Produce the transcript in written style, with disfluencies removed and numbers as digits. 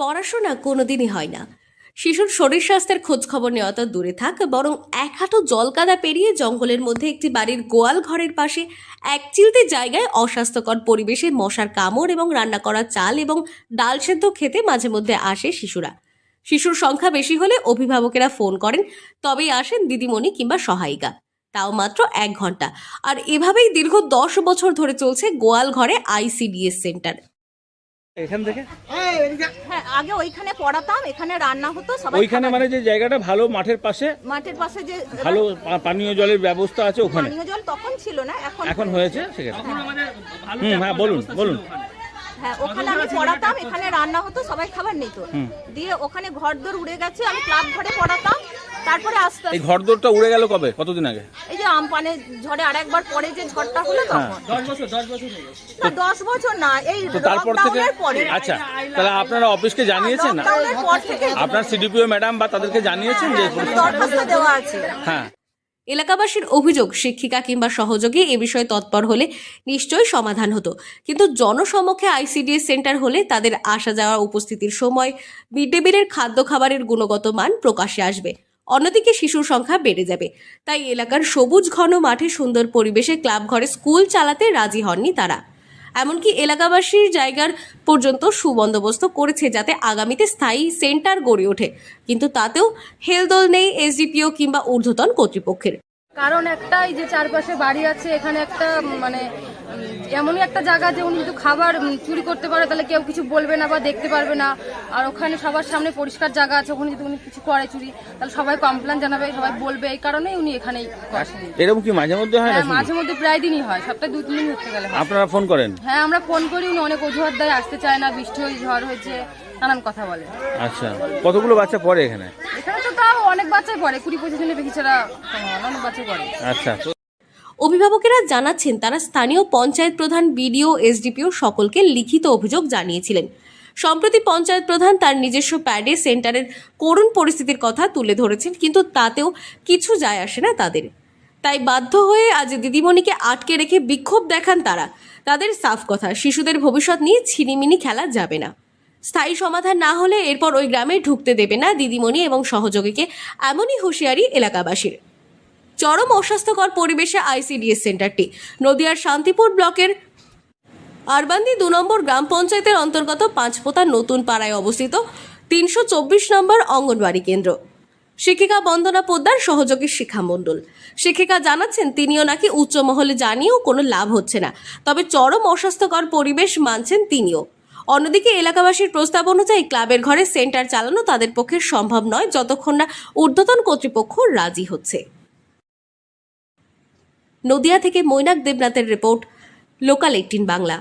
পড়াশোনা কোনোদিনই হয় না। শিশুর শরীর স্বাস্থ্যের খোঁজ খবর নেওয়া তো দূরে থাক, বরং এক হাঁটু জলকাদা পেরিয়ে জঙ্গলের মধ্যে একটি বাড়ির গোয়াল ঘরের পাশে এক চিলতে জায়গায় অস্বাস্থ্যকর পরিবেশে মশার কামড় এবং রান্না করা চাল এবং ডাল সেদ্ধ খেতে মাঝে মধ্যে আসে শিশুরা। শিশুর সংখ্যা বেশি হলে অভিভাবকেরা ফোন করেন, তবেই আসেন দিদিমণি কিংবা সহায়িকা, তাও মাত্র 1 ঘন্টা। আর এভাবেই দীর্ঘ 10 বছর ধরে চলছে গোয়াল ঘরে ICDS সেন্টার। এখান থেকে হ্যাঁ, আগে ওইখানে পড়াতাম, এখানে রান্না হতো সবাই। ওইখানে মানে যে জায়গাটা ভালো মাঠের পাশে যে ভালো পানীয় জলের ব্যবস্থা আছে ওখানে। পানীয় জল তখন ছিল না, এখন হয়েছে সেখানে। হ্যাঁ বলুন। হ্যাঁ, ওখানে আমি পড়াতাম, এখানে রান্না হতো, সবাই খাবার নিত। দিয়ে ওখানে ঘরদোর উড়ে গেছে, আমি ক্লাব ঘরে পড়াতাম। তারপরে আস্তে এই ঘরদোরটা উড়ে গেল কবে, কতদিন আগে? এই যে আমপানে ঝড়ে আরেকবার পরে যে ঝড়টা হলো তখন। 10 বছর না, এই তো তারপর থেকে আচ্ছা, তাহলে আপনারা অফিসকে জানিয়েছেন না? আপনার CDPO ম্যাডাম বা তাদেরকে জানিয়েছেন যে দরখাস্ত দেওয়া আছে? হ্যাঁ। এলাকাবাসীর অভিযোগ, শিক্ষিকা কিংবা সহযোগী এ বিষয়ে তৎপর হলে নিশ্চয়ই সমাধান হতো, কিন্তু জনসমক্ষে ICDS সেন্টার হলে তাদের আসা যাওয়া, উপস্থিতির সময়, মিড ডে মিলের খাদ্য খাবারের গুণগত মান প্রকাশ্যে আসবে। অন্যদিকে শিশুর সংখ্যা বেড়ে যাবে। তাই এলাকার সবুজ ঘন মাঠে সুন্দর পরিবেশে ক্লাব ঘরে স্কুল চালাতে রাজি হননি তারা। এমনকি এলাকাবাসীর জায়গার পর্যন্ত সুবন্দোবস্ত করেছে যাতে আগামীতে স্থায়ী সেন্টার গড়ে ওঠে, কিন্তু তাতেও হেলদোল নেই SDPO কিংবা ঊর্ধ্বতন কর্তৃপক্ষের। কারণ একটাই যে চারপাশে বাড়ি আছে, এখানে একটা মানে এমনই একটা জায়গা যে উনি যদি খাবার চুরি করতে পারে তাহলে কেউ কিছু বলবে না বা দেখতে পারবে না। আর ওখানে সবার সামনে পরিষ্কার জায়গা আছে, ওখানে যদি উনি কিছু করে চুরি তাহলে সবাই কমপ্লেন জানাবে, সবাই বলবে। এই কারণেই উনি এখানেই বসেন। এরকম কি মাঝে মধ্যে হয়? হ্যাঁ, মাঝে মধ্যে প্রায় দিনই হয়, সপ্তাহে 2-3 দিন হতে গেলে। আপনারা ফোন করেন? হ্যাঁ, আমরা ফোন করি, উনি অনেক অজুহাত দেয়, আসতে চায় না, বৃষ্টি হয়েছে, ঝড় হয়েছে, নানান কথা বলে। আচ্ছা, কতগুলো বাচ্চা পড়ে এখানে? এখানে তো তাও অনেক বাচ্চাই পড়ে, 20-25 জনের বেশি ছাড়া অনেক বাচ্চাই পড়ে। আচ্ছা, অভিভাবকেরা জানাচ্ছেন তারা স্থানীয় পঞ্চায়েত প্রধান, BDO, SDPO সকলকে লিখিত অভিযোগ জানিয়েছিলেন। সম্প্রতি পঞ্চায়েত প্রধান তার নিজস্ব প্যাডে সেন্টারের করুণ পরিস্থিতির কথা তুলে ধরেছেন, কিন্তু তাতেও কিছু যায় আসে না তাদের। তাই বাধ্য হয়ে আজ দিদিমণিকে আটকে রেখে বিক্ষোভ দেখান তারা। তাদের সাফ কথা, শিশুদের ভবিষ্যৎ নিয়ে ছিনিমিনি খেলা যাবে না। স্থায়ী সমাধান না হলে এরপর ওই গ্রামে ঢুকতে দেবে না দিদিমণি এবং সহযোগীকে, এমনই হুঁশিয়ারি এলাকাবাসীর। চরম অস্বাস্থ্যকর পরিবেশে ICDS সেন্টারটি নদিয়ার শান্তিপুর ব্লকের আরবান্দি 2 নম্বর গ্রাম পঞ্চায়েতের অন্তর্গত পাঁচপোতা নতুন পাড়ায় অবস্থিত 324 নম্বর অঙ্গনওয়াড়ি কেন্দ্র। শিক্ষিকা বন্দনা পোদ্দার, সহযোগী শিক্ষা মণ্ডল। শিক্ষিকা জানাচ্ছেন তিনিও নাকি উচ্চ মহলে জানিয়েও কোনো লাভ হচ্ছে না, তবে চরম অস্বাস্থ্যকর পরিবেশ মানছেন তিনিও। অন্যদিকে এলাকাবাসীর প্রস্তাব অনুযায়ী ক্লাবের ঘরে সেন্টার চালানো তাদের পক্ষে সম্ভব নয় যতক্ষণ না ঊর্ধ্বতন কর্তৃপক্ষ রাজি হচ্ছে। নদিয়া থেকে মৈনাক দেবনাথের রিপোর্ট, লোকাল 18 বাংলা।